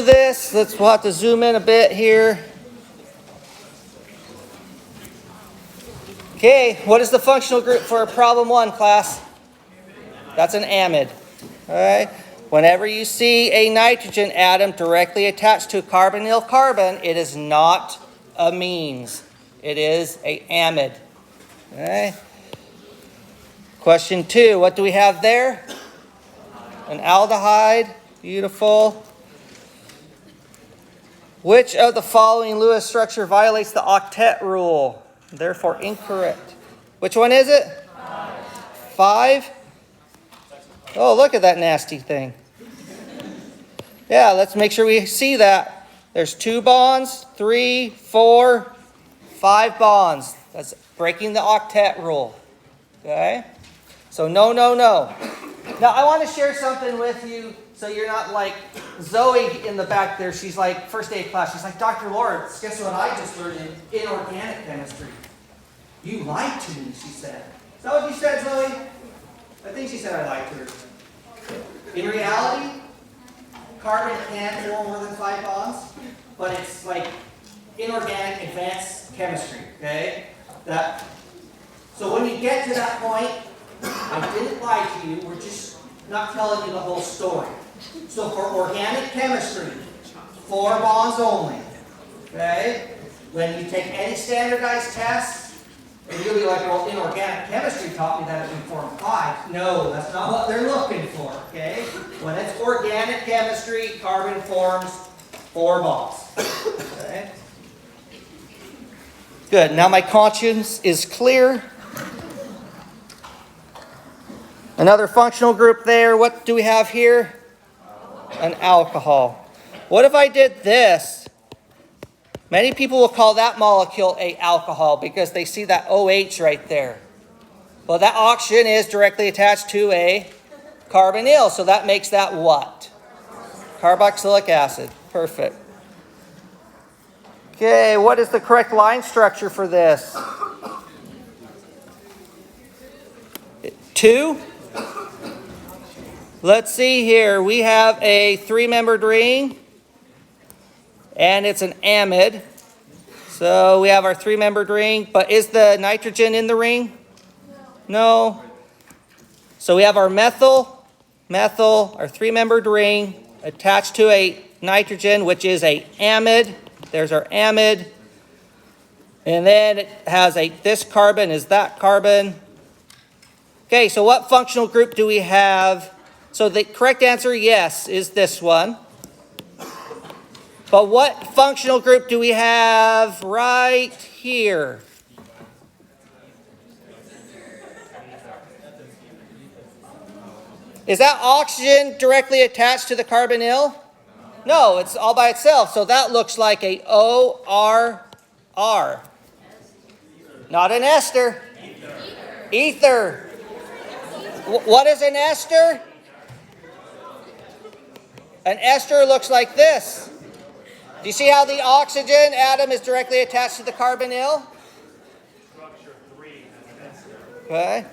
This, we'll have to zoom in a bit here. Okay, what is the functional group for problem 1, class? That's an amide. All right. Whenever you see a nitrogen atom directly attached to a carbonyl carbon, it is not amines. It is an amide. Okay. Question 2, what do we have there? An aldehyde. Beautiful. Which of the following Lewis structure violates the octet rule? Therefore incorrect. Which one is it? 5? Oh, look at that nasty thing. Yeah, let's make sure we see that. There's 2 bonds, 3, 4, 5 bonds. That's breaking the octet rule. Okay? So no, no, no. Now, I want to share something with you so you're not like Zoe in the back there. She's like, first day of class, she's like, Dr. Lawrence, guess what I just learned in inorganic chemistry? You lied to me, she said. Is that what you said, Zoe? I think she said I lied to her. In reality, carbon can form more than 5 bonds, but it's like inorganic advanced chemistry, okay? So when you get to that point, I didn't lie to you, we're just not telling you the whole story. So for organic chemistry, 4 bonds only, okay? When you take any standardized test, and you'll be like, well, inorganic chemistry taught me that it can form 5. No, that's not what they're looking for, okay? When it's organic chemistry, carbon forms 4 bonds, okay? Good, now my conscience is clear. Another functional group there, what do we have here? An alcohol. What if I did this? Many people will call that molecule a alcohol because they see that OH right there. Well, that oxygen is directly attached to a carbonyl, so that makes that what? Carboxylic acid. Perfect. Okay, what is the correct line structure for this? 2. Let's see here. We have a 3-membered ring. And it's an amide. So we have our 3-membered ring. But is the nitrogen in the ring? No. So we have our methyl, our 3-membered ring attached to a nitrogen, which is a amide. There's our amide. And then it has this carbon is that carbon. Okay, so what functional group do we have? So the correct answer, yes, is this one. But what functional group do we have right here? Is that oxygen directly attached to the carbonyl? No, it's all by itself. So that looks like a ORR. Not an ester. Ether. What is an ester? An ester looks like this. Do you see how the oxygen atom is directly attached to the carbonyl? Structure 3 has an ester. Okay.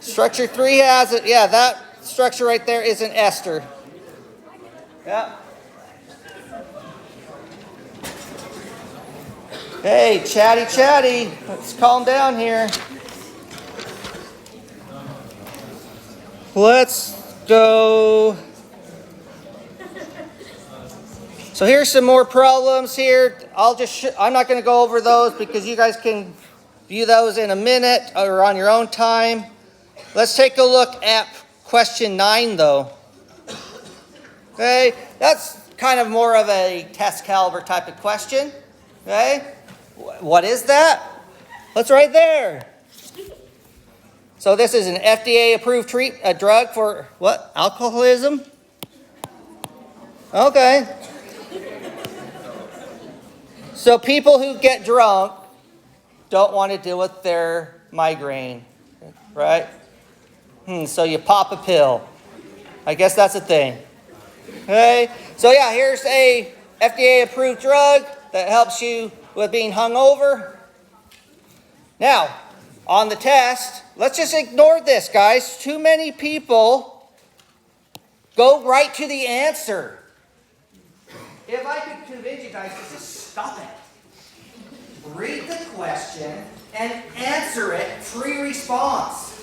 Structure 3 has it. Yeah, that structure right there is an ester. Yeah. Hey, chatty. Let's calm down here. Let's go. So here's some more problems here. I'm not going to go over those because you guys can view those in a minute or on your own time. Let's take a look at question 9 though. Okay, that's kind of more of a test caliber type of question. Okay, what is that? What's right there? So this is an FDA approved drug for what? Alcoholism? Okay. So people who get drunk don't want to deal with their migraine, right? So you pop a pill. I guess that's a thing. Okay? So yeah, here's a FDA-approved drug that helps you with being hungover. Now, on the test, let's just ignore this, guys. Too many people go right to the answer. if I could convince you guys to just stop it. Read the question and answer it pre-response.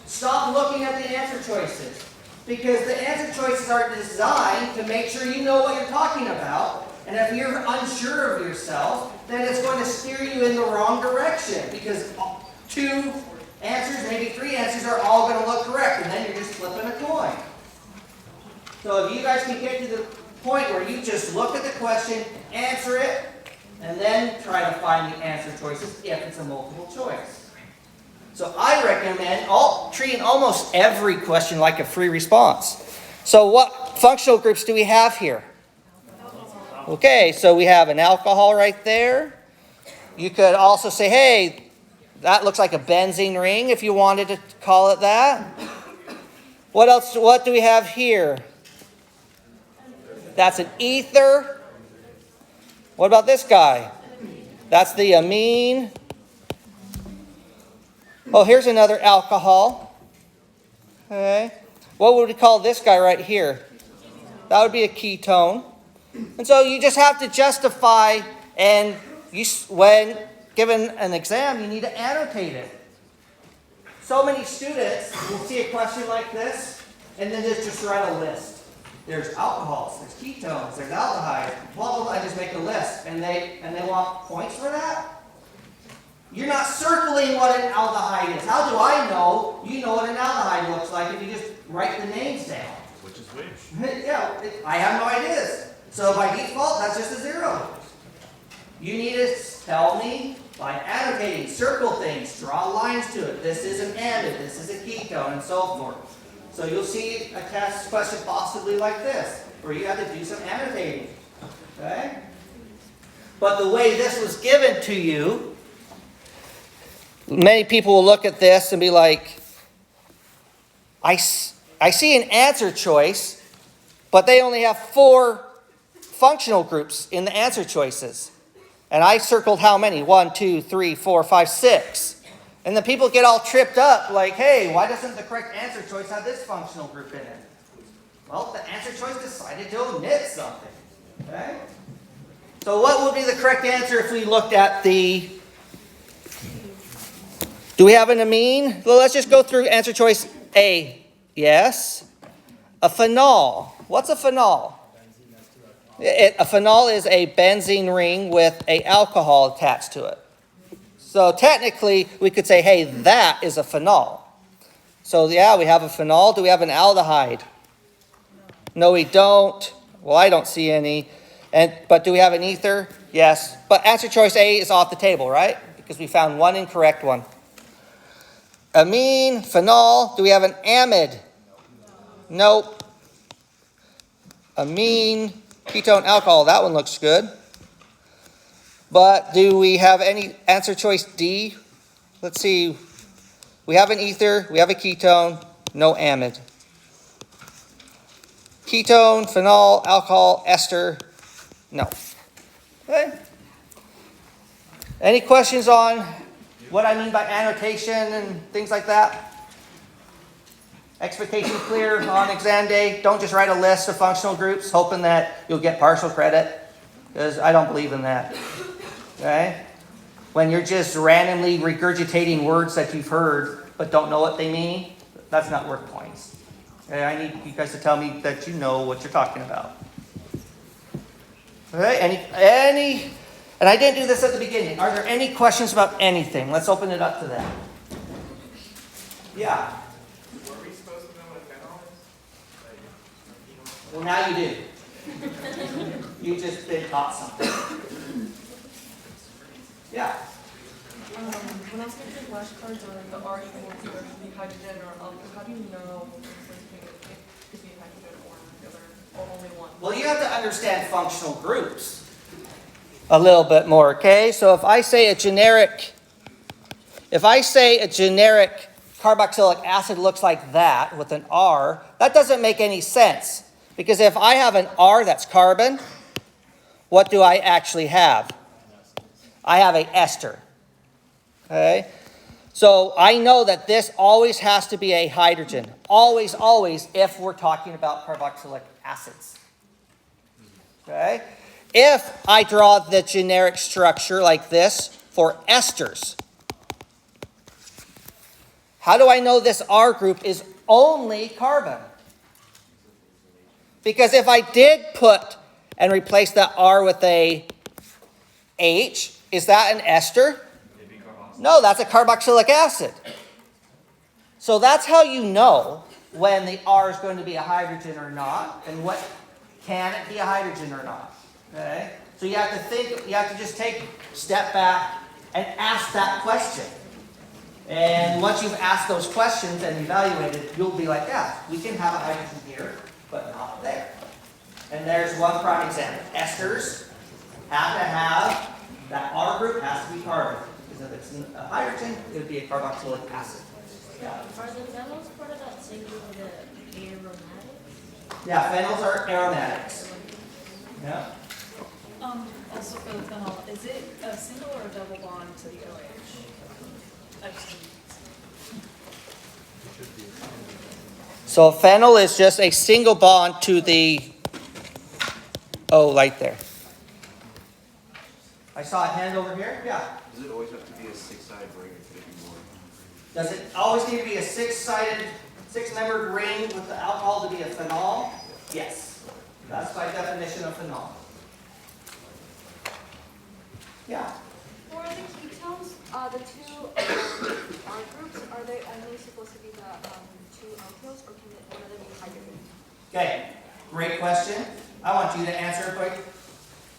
Stop looking at the answer choices. Because the answer choices are designed to make sure you know what you're talking about. And if you're unsure of yourself, then it's going to steer you in the wrong direction. Because 2 answers, maybe 3 answers, are all going to look correct. And then you're just flipping a coin. So if you guys can get to the point where you just look at the question, answer it, and then try to find the answer choices if it's a multiple choice. So I recommend treating almost every question like a free response. So what functional groups do we have here? Okay, so we have an alcohol right there. You could also say, hey, that looks like a benzene ring if you wanted to call it that. What else? What do we have here? That's an ether. What about this guy? That's the amine. Oh, here's another alcohol. Okay. What would we call this guy right here? That would be a ketone. And so you just have to justify, and when given an exam, you need to annotate it. So many students will see a question like this, and then just write a list. There's alcohols, there's ketones, there's aldehydes, blah, blah, blah. I just make a list. And they want points for that? You're not circling what an aldehyde is. How do I know you know what an aldehyde looks like if you just write the names down? Which is which? Yeah, I have no ideas. So by default, that's just a 0. You need to tell me by annotating, circle things, draw lines to it. This is an amide, this is a ketone, and so forth. So you'll see a test question possibly like this, where you have to do some annotating. Okay? But the way this was given to you, many people will look at this and be like, I see an answer choice, but they only have 4 functional groups in the answer choices. And I circled how many? 1, 2, 3, 4, 5, 6. And then people get all tripped up like, hey, why doesn't the correct answer choice have this functional group in it? Well, the answer choice decided to omit something. Okay? So what would be the correct answer if we looked at the... Do we have an amine? Well, let's just go through answer choice A. Yes. A phenol. What's a phenol? A phenol is a benzene ring with an alcohol attached to it. So technically, we could say, hey, that is a phenol. So yeah, we have a phenol. Do we have an aldehyde? No, we don't. Well, I don't see any. But do we have an ether? Yes. But answer choice A is off the table, right? Because we found one incorrect one. Amine, phenol. Do we have an amide? Nope. Amine, ketone, alcohol. That one looks good. But do we have any answer choice D? Let's see. We have an ether. We have a ketone. No amide. Ketone, phenol, alcohol, ester. No. Okay. Any questions on what I mean by annotation and things like that? Expectation clear on exam day. Don't just write a list of functional groups hoping that you'll get partial credit, because I don't believe in that. Okay? When you're just randomly regurgitating words that you've heard but don't know what they mean, that's not worth points. Okay? I need you guys to tell me that you know what you're talking about. Okay? Any, and I didn't do this at the beginning. Are there any questions about anything? Let's open it up to that. Yeah. Were we supposed to know what phenol is? Well, now you do. You just been taught something. Yeah. When I was making flashcards or the R equals either the hydrogen or how do you know if it could be hydrogen or the other, or only one? Well, you have to understand functional groups a little bit more, okay? So if I say a generic carboxylic acid looks like that with an R, that doesn't make any sense. Because if I have an R that's carbon, what do I actually have? I have an ester. Okay? So I know that this always has to be a hydrogen. Always, always, if we're talking about carboxylic acids. Okay? If I draw the generic structure like this for esters, how do I know this R group is only carbon? Because if I did put and replace that R with a H, is that an ester? No, that's a carboxylic acid. So that's how you know when the R is going to be a hydrogen or not, and what can it be a hydrogen or not. Okay? So you have to think, you have to just take a step back and ask that question. And once you've asked those questions and evaluated, you'll be like, yeah, we can have a hydrogen here, but not there. And there's one prime example. Esters have to have, that R group has to be carbon. Because if it's a hydrogen, it would be a carboxylic acid. Yeah. Are the phenols part of that same group of the aromatics? Yeah, phenols are aromatics. Yeah. Also for the phenol, is it a single or a double bond to the OH? So phenol is just a single bond to the O right there. I saw a hand over here. Yeah. Does it always have to be a six-sided ring or could it be more? Does it always need to be a six-sided, six-membered ring with the alcohol to be a phenol? Yes. That's by definition of phenol. Yeah. For the ketones, the two R groups, are they only supposed to be the two alkyls, or can one of them be hydrogen? Okay, great question. I want you to answer it quick.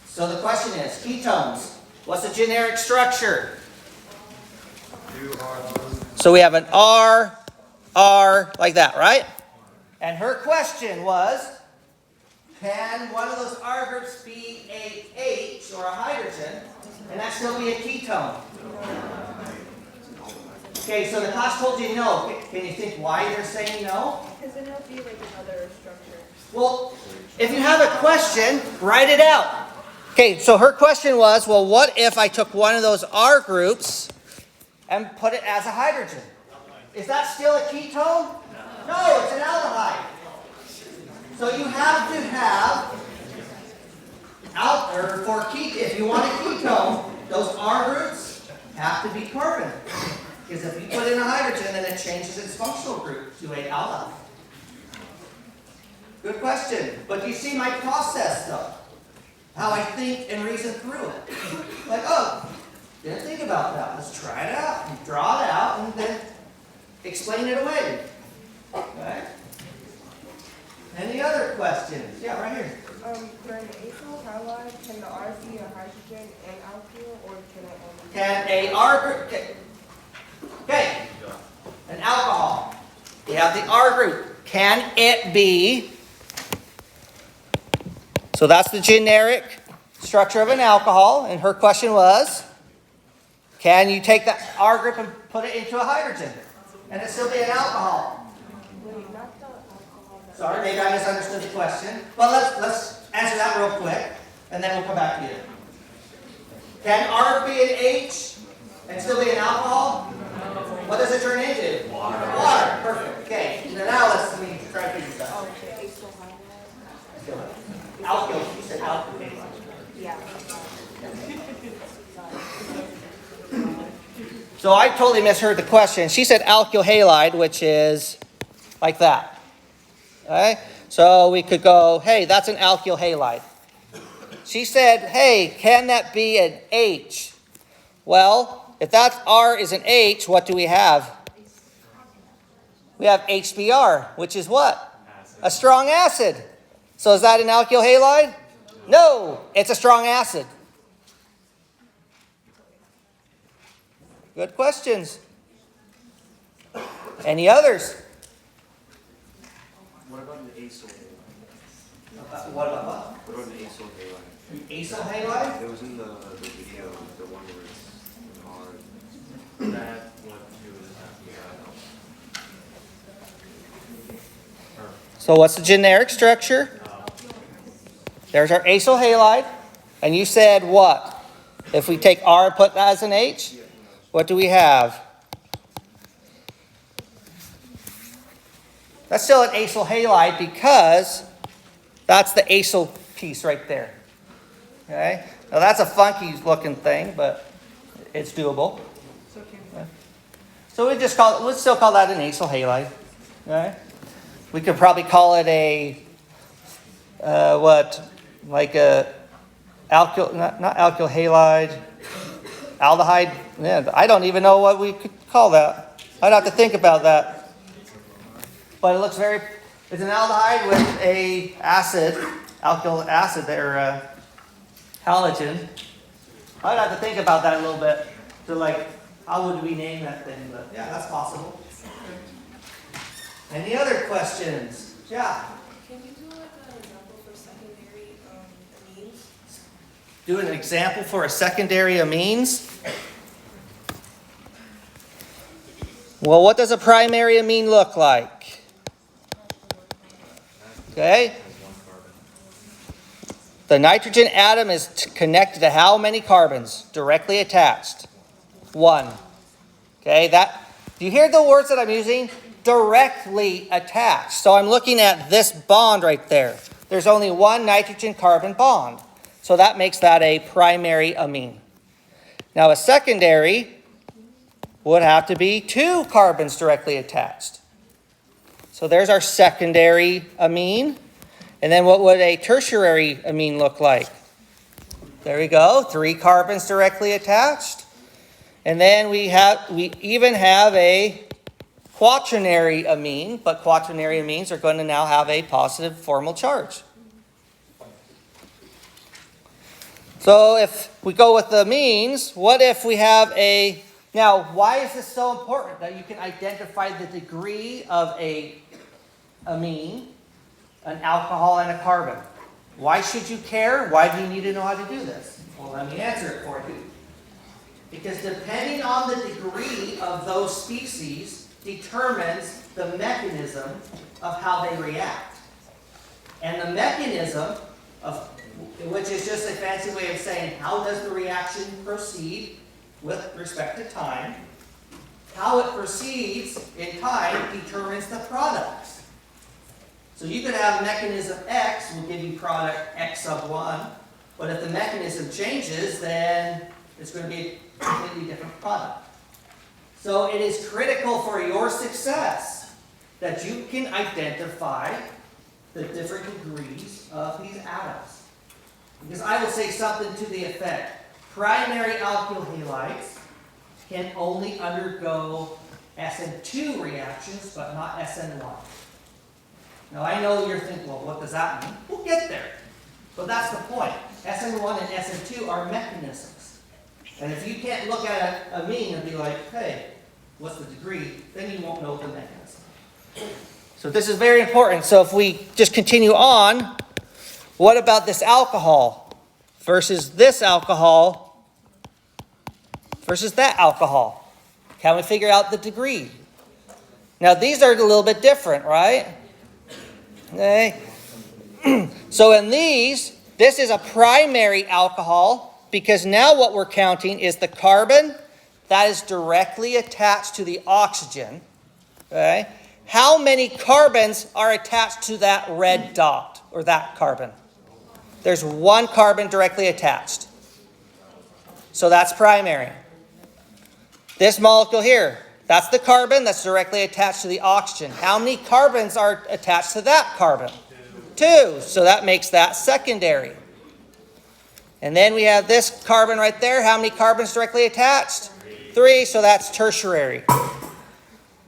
So the question is, ketones, what's the generic structure? So we have an R, like that, right? And her question was, can one of those R groups be a H or a hydrogen, and that still be a ketone? Okay, so the class told you no. Can you think why they're saying no? Because then it'll be like another structure. Well, if you have a question, write it out. Okay, so her question was, well, what if I took one of those R groups and put it as a hydrogen? Is that still a ketone? No, it's an aldehyde. So you have to have, if you want a ketone, those R groups have to be carbon. Because if you put in a hydrogen, then it changes its functional group to a aldehyde. Good question. But do you see my process, though? How I think and reason through it. Like, oh, didn't think about that. Let's try it out. And draw it out and then explain it away. Okay? Any other questions? Yeah, right here. For an acyl halide, can the R be a hydrogen and alkyl, or can it only? Can a R group, okay, an alcohol. We have the R group. Can it be, so that's the generic structure of an alcohol, and her question was, can you take that R group and put it into a hydrogen, and it still be an alcohol? Wait, not the alcohol. Sorry, maybe I misunderstood the question. Well, let's answer that real quick, and then we'll come back to you. Can R be an H and still be an alcohol? What does it turn into? Water. Water. Perfect. Okay. Now let's try to figure this out. Alkyl. You said alkyl. Yeah. So I totally misheard the question. She said alkyl halide, which is like that. Okay? So we could go, hey, that's an alkyl halide. She said, hey, can that be an H? Well, if that R is an H, what do we have? We have HBr, which is what? A strong acid. So is that an alkyl halide? No, it's a strong acid. Good questions. Any others? What about an acyl halide? What about what? What about an acyl halide? An acyl halide? It was in the video, the one where it's hard. That what you would have to do. So what's the generic structure? There's our acyl halide. And you said what? If we take R and put that as an H, what do we have? That's still an acyl halide because that's the acyl piece right there. Okay? Now that's a funky looking thing, but it's doable. So it can be. So let's still call that an acyl halide. Okay? We could probably call it a, like a alkyl, not alkyl halide, aldehyde. Yeah, I don't even know what we could call that. I'd have to think about that. But it looks it's an aldehyde with a acid, alkyl acid there, halogen. I'd have to think about that a little bit. To like, how would we name that thing? But yeah, that's possible. Any other questions? Yeah. Can you do like an example for secondary amines? Do an example for a secondary amines. Well, what does a primary amine look like? Okay. The nitrogen atom is connected to how many carbons? Directly attached. 1. Okay, do you hear the words that I'm using? Directly attached. So I'm looking at this bond right there. There's only one nitrogen carbon bond. So that makes that a primary amine. Now a secondary would have to be 2 carbons directly attached. So there's our secondary amine. And then what would a tertiary amine look like? There we go, 3 carbons directly attached. And then we even have a quaternary amine, but quaternary amines are going to now have a positive formal charge. So if we go with the amines, what if we have now why is this so important that you can identify the degree of a amine, an alcohol, and a carbon? Why should you care? Why do you need to know how to do this? Well, let me answer it for you. Because depending on the degree of those species determines the mechanism of how they react. And the mechanism which is just a fancy way of saying how does the reaction proceed with respect to time. How it proceeds in time determines the products. So you could have mechanism X will give you product X sub 1, but if the mechanism changes, then it's going to be a completely different product. So it is critical for your success that you can identify the different degrees of these atoms. Because I will say something to the effect, primary alkyl halides can only undergo SN2 reactions, but not SN1. Now I know you're thinking, well, what does that mean? We'll get there. But that's the point. SN1 and SN2 are mechanisms. And if you can't look at a amine and be like, hey, what's the degree? Then you won't know the mechanism. So this is very important. So if we just continue on, what about this alcohol versus this alcohol versus that alcohol? Can we figure out the degree? Now these are a little bit different, right? Okay. So in these, this is a primary alcohol because now what we're counting is the carbon that is directly attached to the oxygen. Okay. How many carbons are attached to that red dot or that carbon? There's 1 carbon directly attached. So that's primary. This molecule here, that's the carbon that's directly attached to the oxygen. How many carbons are attached to that carbon? 2. So that makes that secondary. And then we have this carbon right there. How many carbons directly attached? 3. So that's tertiary.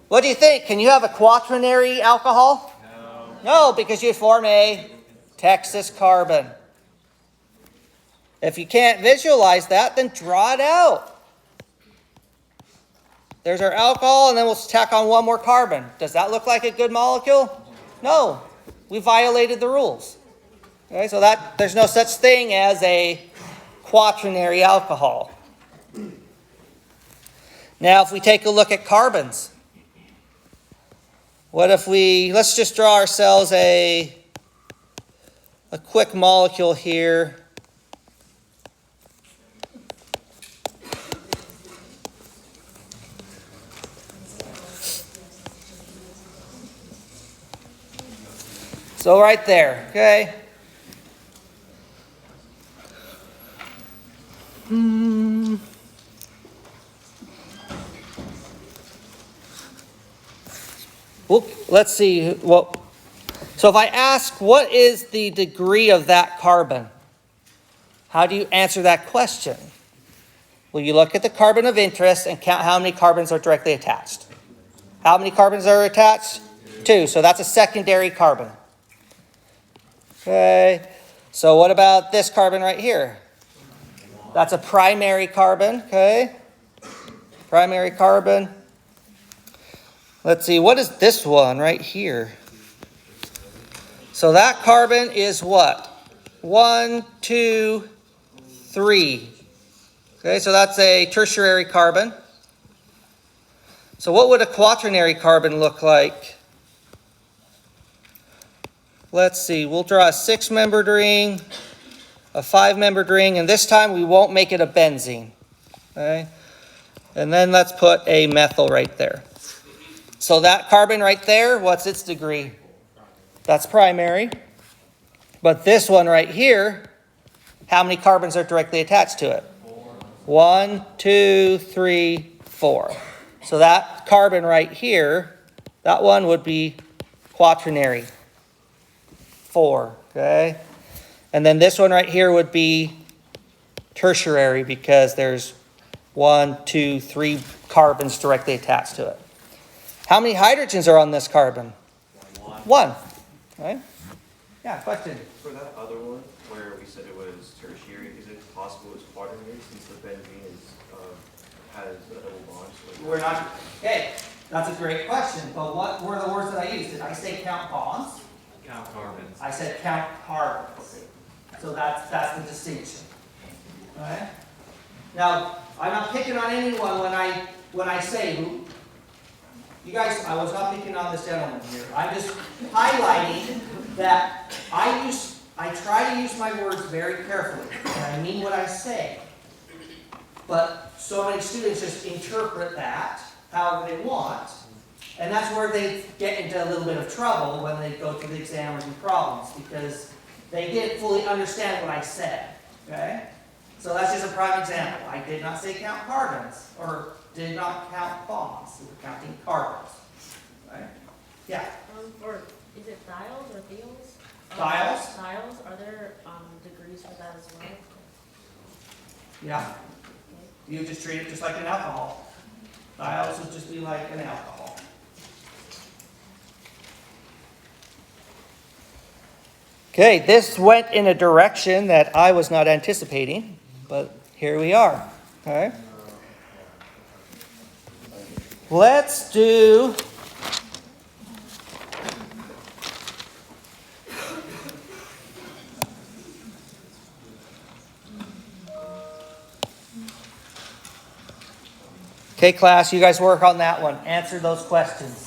What do you think? Can you have a quaternary alcohol? No, because you form a Texas carbon. If you can't visualize that, then draw it out. There's our alcohol, and then we'll tack on 1 more carbon. Does that look like a good molecule? No. We violated the rules. Okay, so there's no such thing as a quaternary alcohol. Now, if we take a look at carbons, what if let's just draw ourselves a quick molecule here. So right there, okay? Well, let's see. Well, so if I ask, what is the degree of that carbon? How do you answer that question? Well, you look at the carbon of interest and count how many carbons are directly attached. How many carbons are attached? 2. So that's a secondary carbon. Okay. So what about this carbon right here? That's a primary carbon. Okay. Primary carbon. Let's see. What is this one right here? So that carbon is what? 1, 2, 3. Okay, so that's a tertiary carbon. So what would a quaternary carbon look like? Let's see, we'll draw a 6-membered ring, a 5-membered ring, and this time we won't make it a benzene. Okay? And then let's put a methyl right there. So that carbon right there, what's its degree? That's primary. But this one right here, how many carbons are directly attached to it? 1, 2, 3, 4. So that carbon right here, that one would be quaternary. 4, okay? And then this one right here would be tertiary because there's 1, 2, 3 carbons directly attached to it. How many hydrogens are on this carbon? 1. Right? Yeah, question. For that other one, where we said it was tertiary, is it possible it's quaternary since the benzene is, has a double bond? So We're not, okay, that's a great question, but what were the words that I used? Did I say count bonds? Count carbons. I said count carbons. So that's the distinction. Alright? Now, I'm not picking on anyone when I say who. You guys, I was not picking on this gentleman here. I'm just highlighting that I try to use my words very carefully, and I mean what I say. But so many students just interpret that however they want, and that's where they get into a little bit of trouble when they go through the exam or do problems, because they didn't fully understand what I said. Okay? So that's just a prime example. I did not say count carbons, or did not count bonds. We were counting carbons. Right? Yeah. Or is it thiols or thiols? Thiols? Thiols, are there degrees for that as well? Yeah. You just treat it just like an alcohol. Thiols would just be like an alcohol. Okay, this went in a direction that I was not anticipating, but here we are. Okay. Let's do okay, class, you guys work on that one. Answer those questions.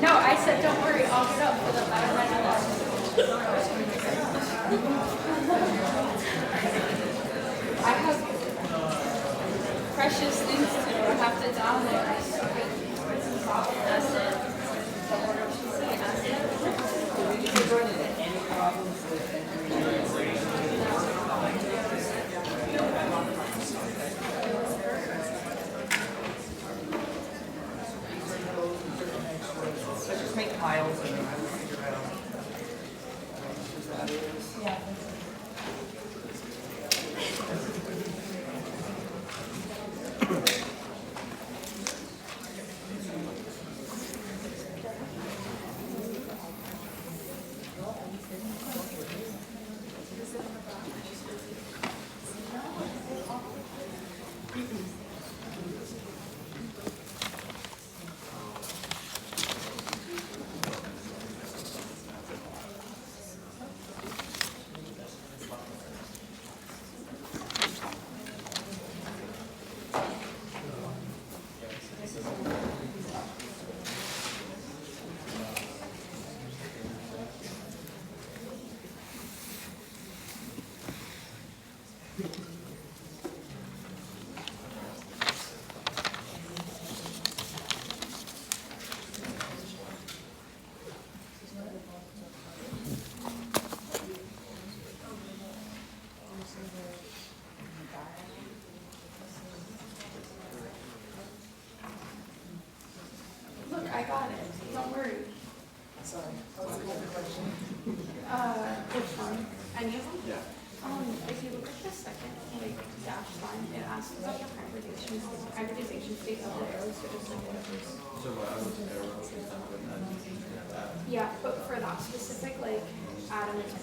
No, I said, don't worry, I'll get up for the biomedical. I have precious things to do. I have to download. Let's just make piles and then I will figure out what that is. Yeah. got it. Don't worry. Sorry, what's the question? Which one? Any of them? Yeah. If you look at the second, like, dash line, it asks about the hybridization state of the arrows, so just like what it was. So I was arrow, is that what that? Yeah, but for that specific, like, atom, it's